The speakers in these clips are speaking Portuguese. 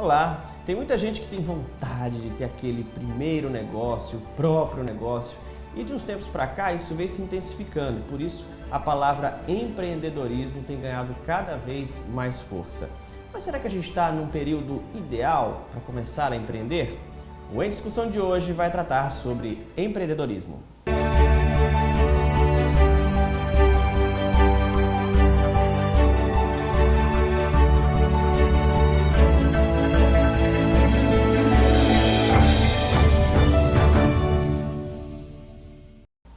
Olá! Tem muita gente que tem vontade de ter aquele primeiro negócio, o próprio negócio, e de uns tempos para cá isso vem se intensificando, por isso a palavra empreendedorismo tem ganhado cada vez mais força. Mas será que a gente está num período ideal para começar a empreender? O Em Discussão de hoje vai tratar sobre empreendedorismo.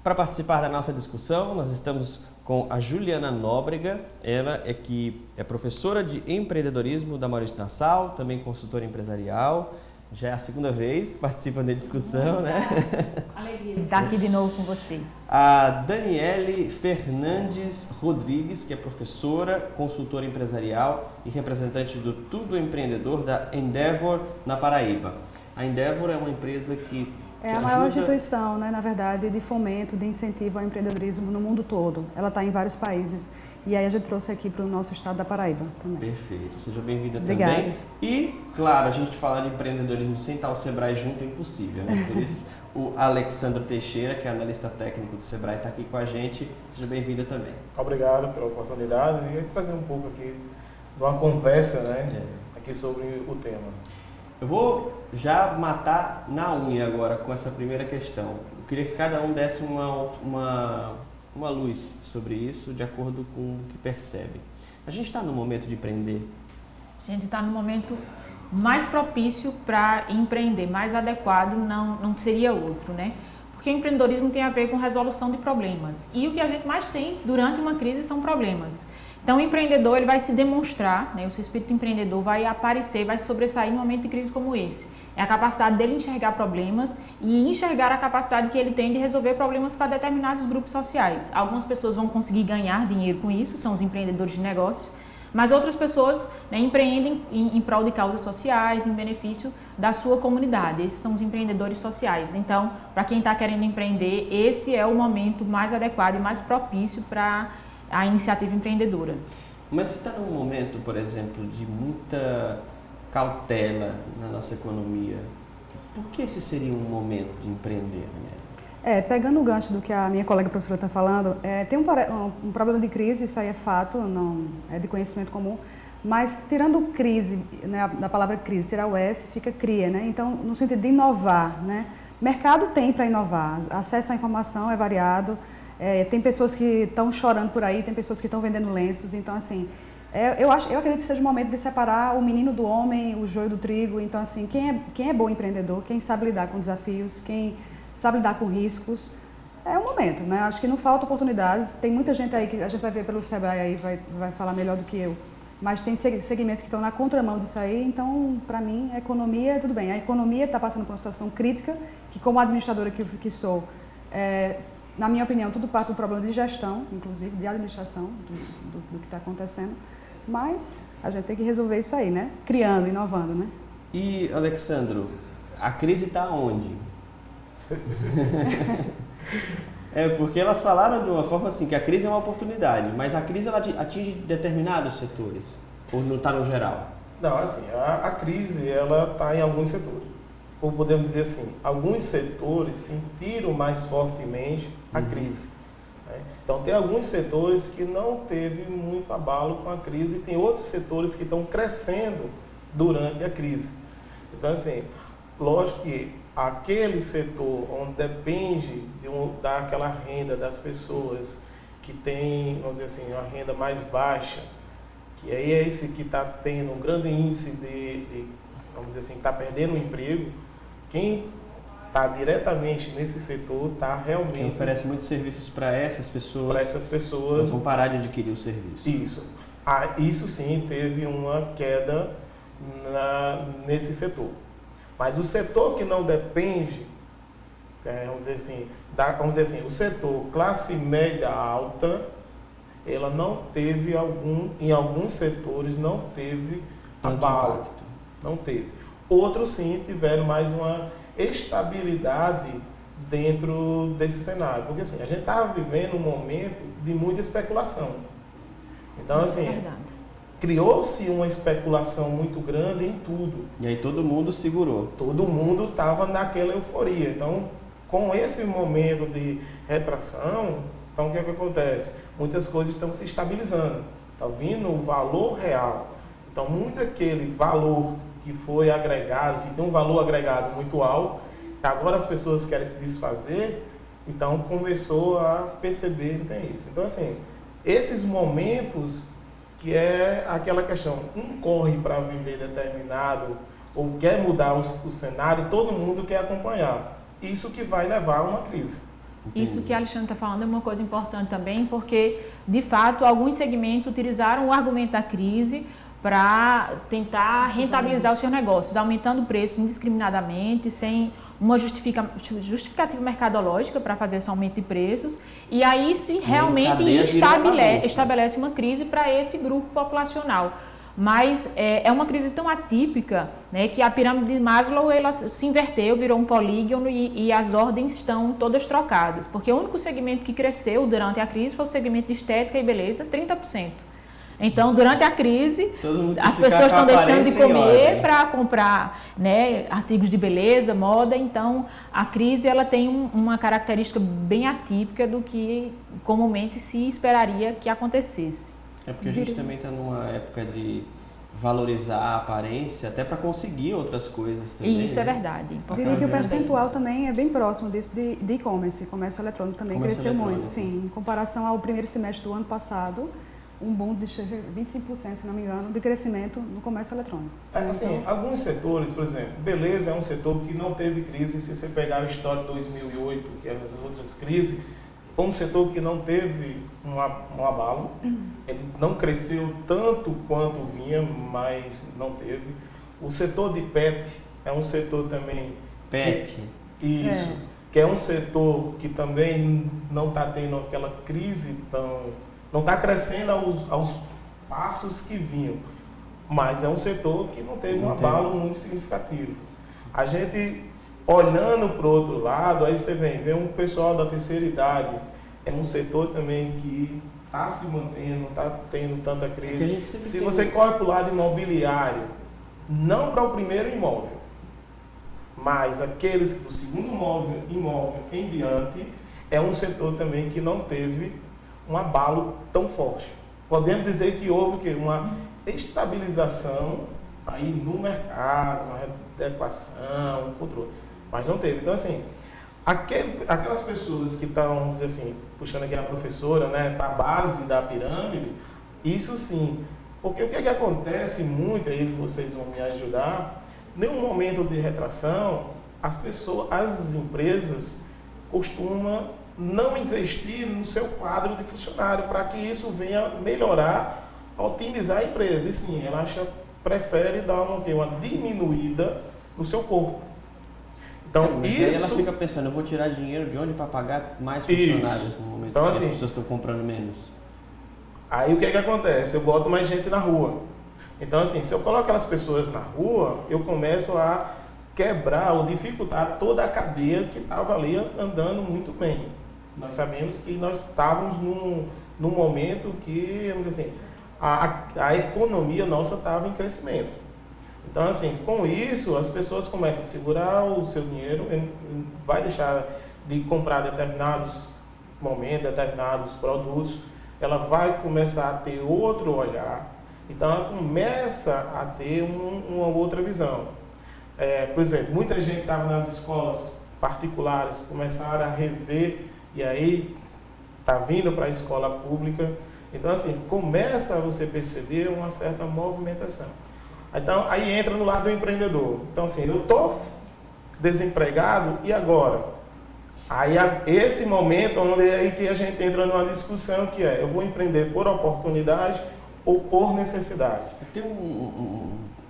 Para participar da nossa discussão, nós estamos com a Juliana Nóbrega, ela que é professora de empreendedorismo da Maurício Nassau, também consultora empresarial, já é a segunda vez que participa da discussão, né? Alegria de estar aqui de novo com você. A Daniele Fernandes Rodrigues, que é professora, consultora empresarial e representante do Tudo Empreendedor da Endeavor na Paraíba. A Endeavor é uma empresa que é a maior instituição, né, na verdade, de fomento, de incentivo ao empreendedorismo no mundo todo. Ela está em vários países. E aí a gente trouxe aqui para o nosso estado da Paraíba também. Perfeito. Seja bem-vinda também. E, claro, a gente falar de empreendedorismo sem estar o Sebrae junto é impossível, né? Por isso, o Alexandre Teixeira, que é analista técnico do Sebrae, está aqui com a gente. Seja bem-vinda também. Obrigado pela oportunidade e trazer um pouco aqui de uma conversa, né, aqui sobre o tema. Eu vou já matar na unha agora com essa primeira questão. Eu queria que cada um desse uma luz sobre isso, de acordo com o que percebe. A gente está no momento de empreender? A gente está no momento mais propício para empreender, mais adequado não seria outro, né? Porque o empreendedorismo tem a ver com resolução de problemas. E o que a gente mais tem durante uma crise são problemas. Então, o empreendedor ele vai se demonstrar, né, o seu espírito empreendedor vai aparecer, vai se sobressair em um momento de crise como esse. É a capacidade dele enxergar problemas e enxergar a capacidade que ele tem de resolver problemas para determinados grupos sociais. Algumas pessoas vão conseguir ganhar dinheiro com isso, são os empreendedores de negócio, mas outras pessoas, né, empreendem em prol de causas sociais, em benefício da sua comunidade. Esses são os empreendedores sociais. Então, para quem está querendo empreender, esse é o momento mais adequado e mais propício para a iniciativa empreendedora. Mas você está num momento, por exemplo, de muita cautela na nossa economia. Por que esse seria um momento de empreender, né? Pegando o gancho do que a minha colega professora está falando, tem um problema de crise, isso aí é fato, não é de conhecimento comum, mas tirando crise, né, da palavra crise, tirar o S, fica cria, né? Então, no sentido de inovar, né? Mercado tem para inovar, acesso à informação é variado, tem pessoas que estão chorando por aí, tem pessoas que estão vendendo lenços, então assim, eu acredito que seja o momento de separar o menino do homem, o joio do trigo. Então assim, quem é bom empreendedor, quem sabe lidar com desafios, quem sabe lidar com riscos, é o momento, né? Acho que não falta oportunidades, tem muita gente aí que a gente vai ver pelo Sebrae aí, vai falar melhor do que eu, mas tem segmentos que estão na contramão disso aí, então para mim a economia, tudo bem, a economia está passando por uma situação crítica, que como administradora que sou, na minha opinião, tudo parte do problema de gestão, inclusive de administração do que está acontecendo, mas a gente tem que resolver isso aí, né? Criando, inovando, né? E, Alexandro, a crise está onde? Porque elas falaram de uma forma assim, que a crise é uma oportunidade, mas a crise ela atinge determinados setores, ou não está no geral? Não, assim, a crise ela está em alguns setores. Ou podemos dizer assim, alguns setores sentiram mais fortemente a crise. Né? Então, tem alguns setores que não teve muito abalo com a crise e tem outros setores que estão crescendo durante a crise. Então, assim, lógico que aquele setor onde depende daquela renda das pessoas que tem, vamos dizer assim, uma renda mais baixa, que aí é esse que está tendo um grande índice vamos dizer assim, está perdendo o emprego. Quem está diretamente nesse setor está realmente... Quem oferece muitos serviços para essas pessoas... Para essas pessoas... Elas vão parar de adquirir o serviço. Isso. Isso sim teve uma queda nesse setor. Mas o setor que não depende, vamos dizer assim, o setor classe média alta, ela não teve em alguns setores não teve abalo. Impacto. Não teve. Outros sim tiveram mais uma estabilidade dentro desse cenário. Porque assim, a gente estava vivendo um momento de muita especulação. Então assim, criou-se uma especulação muito grande em tudo. E aí todo mundo segurou. Todo mundo estava naquela euforia. Então, com esse momento de retração, então o que é que acontece? Muitas coisas estão se estabilizando. Está vindo o valor real. Então, muito aquele valor que foi agregado, que tem um valor agregado muito alto, agora as pessoas querem se desfazer, então começou a perceber que tem isso. Então, assim, esses momentos que é aquela questão, um corre para vender determinado ou quer mudar o cenário, todo mundo quer acompanhar. Isso que vai levar a uma crise. Entendi. Isso que a Alexandre está falando é uma coisa importante também, porque, de fato, alguns segmentos utilizaram o argumento da crise para tentar rentabilizar os seus negócios, aumentando preços indiscriminadamente, sem uma justificativa mercadológica para fazer esse aumento de preços, e aí sim realmente estabelece uma crise para esse grupo populacional. Mas é uma crise tão atípica, né, que a pirâmide de Maslow ela se inverteu, virou um polígono e as ordens estão todas trocadas, porque o único segmento que cresceu durante a crise foi o segmento de estética e beleza, 30%. Então, durante a crise, as pessoas estão deixando de comer para comprar, né, artigos de beleza, moda. Então, a crise ela tem uma característica bem atípica do que comumente se esperaria que acontecesse. É porque a gente também está numa época de valorizar a aparência até para conseguir outras coisas também. E isso é verdade. Diria que o percentual também é bem próximo disso de e-commerce. Comércio eletrônico também cresceu muito. Sim, em comparação ao primeiro semestre do ano passado, um boom de 25%, se não me engano, de crescimento no comércio eletrônico. Assim, então, alguns setores, por exemplo, beleza é um setor que não teve crise. Se você pegar a história de 2008, que é as outras crises, foi um setor que não teve um abalo. Ele não cresceu tanto quanto vinha, mas não teve. O setor de PET é um setor também... PET? Isso. Que é um setor que também não está tendo aquela crise tão... Não está crescendo aos passos que vinham, mas é um setor que não teve um abalo muito significativo. A gente, olhando para o outro lado, aí você vê um pessoal da terceira idade, é um setor também que está se mantendo, não está tendo tanta crise. Se você corre para o lado imobiliário, não para o primeiro imóvel, mas aqueles do segundo imóvel em diante, é um setor também que não teve um abalo tão forte. Podemos dizer que houve uma estabilização aí no mercado, uma adequação, um controle, mas não teve. Então, assim, aquelas pessoas que estão, vamos dizer assim, puxando aqui a professora, né, para a base da pirâmide, isso sim, porque o que acontece muito, aí vocês vão me ajudar, num momento de retração, as empresas costumam não investir no seu quadro de funcionário para que isso venha melhorar, otimizar a empresa. E sim, ela prefere dar uma diminuída no seu corpo. Então, mas isso... aí ela fica pensando, eu vou tirar dinheiro de onde para pagar mais funcionários no momento então, que assim, as pessoas estão comprando menos? Aí o que acontece? Eu boto mais gente na rua. Então, assim, se eu coloco aquelas pessoas na rua, eu começo a quebrar ou dificultar toda a cadeia que estava ali andando muito bem. Nós sabemos que nós estávamos num momento que, vamos dizer assim, a economia nossa estava em crescimento. Então, assim, com isso, as pessoas começam a segurar o seu dinheiro, vai deixar de comprar determinados momentos, determinados produtos, ela vai começar a ter outro olhar, então ela começa a ter uma outra visão. Por exemplo, muita gente estava nas escolas particulares, começaram a rever, e aí está vindo para a escola pública. Então, assim, começa a você perceber uma certa movimentação. Então, aí entra no lado do empreendedor. Então, assim, eu estou desempregado, e agora? Aí, esse momento onde é aí que a gente entra numa discussão que eu vou empreender por oportunidade ou por necessidade. Tem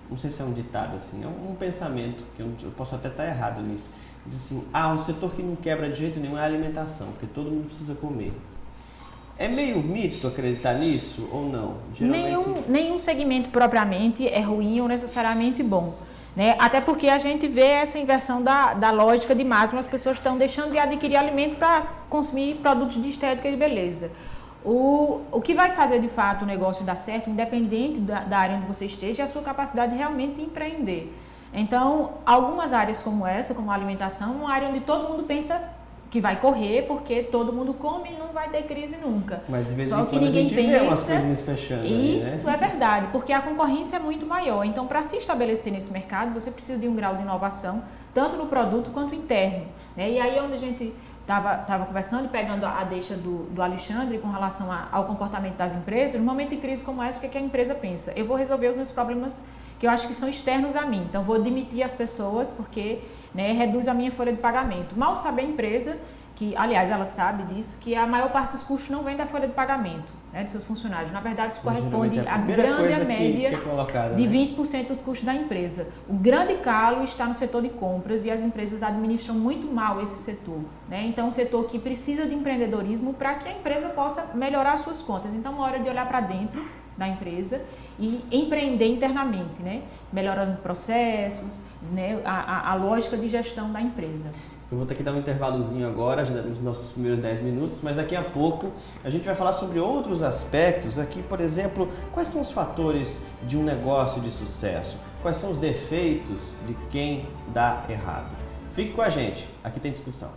não sei se é um ditado assim, é um pensamento, que eu posso até estar errado nisso. Diz assim, um setor que não quebra de jeito nenhum é a alimentação, porque todo mundo precisa comer. É meio mito acreditar nisso ou não? Geralmente... Nenhum segmento propriamente é ruim ou necessariamente bom, né? Até porque a gente vê essa inversão da lógica de Maslow, as pessoas estão deixando de adquirir alimento para consumir produtos de estética e de beleza. O que vai fazer de fato o negócio dar certo, independente da área onde você esteja, é a sua capacidade realmente de empreender. Então, algumas áreas como essa, como a alimentação, é uma área onde todo mundo pensa que vai correr, porque todo mundo come e não vai ter crise nunca. Mas de vez Só em que quando a ninguém gente vê umas coisinhas fechando aí, né? Isso é verdade, porque a concorrência é muito maior. Então, para se estabelecer nesse mercado, você precisa de um grau de inovação, tanto no produto quanto interno, né? E aí, onde a gente estava conversando e pegando a deixa do Alexandre com relação ao comportamento das empresas, no momento de crise como essa, o que a empresa pensa? Eu vou resolver os meus problemas que eu acho que são externos a mim. Então, vou demitir as pessoas porque, né, reduz a minha folha de pagamento. Mal sabe a empresa, que, aliás, ela sabe disso, que a maior parte dos custos não vem da folha de pagamento, né, de seus funcionários. Na verdade, isso corresponde à grande média que é colocada, de né? 20% dos custos da empresa. O grande calo está no setor de compras e as empresas administram muito mal esse setor, né? Então, um setor que precisa de empreendedorismo para que a empresa possa melhorar suas contas. Então, é uma hora de olhar para dentro da empresa e empreender internamente, né? Melhorando processos, né? A lógica de gestão da empresa. Eu vou ter que dar um intervalozinho agora, já nos nossos primeiros 10 minutos, mas daqui a pouco a gente vai falar sobre outros aspectos aqui, por exemplo, quais são os fatores de um negócio de sucesso? Quais são os defeitos de quem dá errado? Fique com a gente, aqui tem discussão.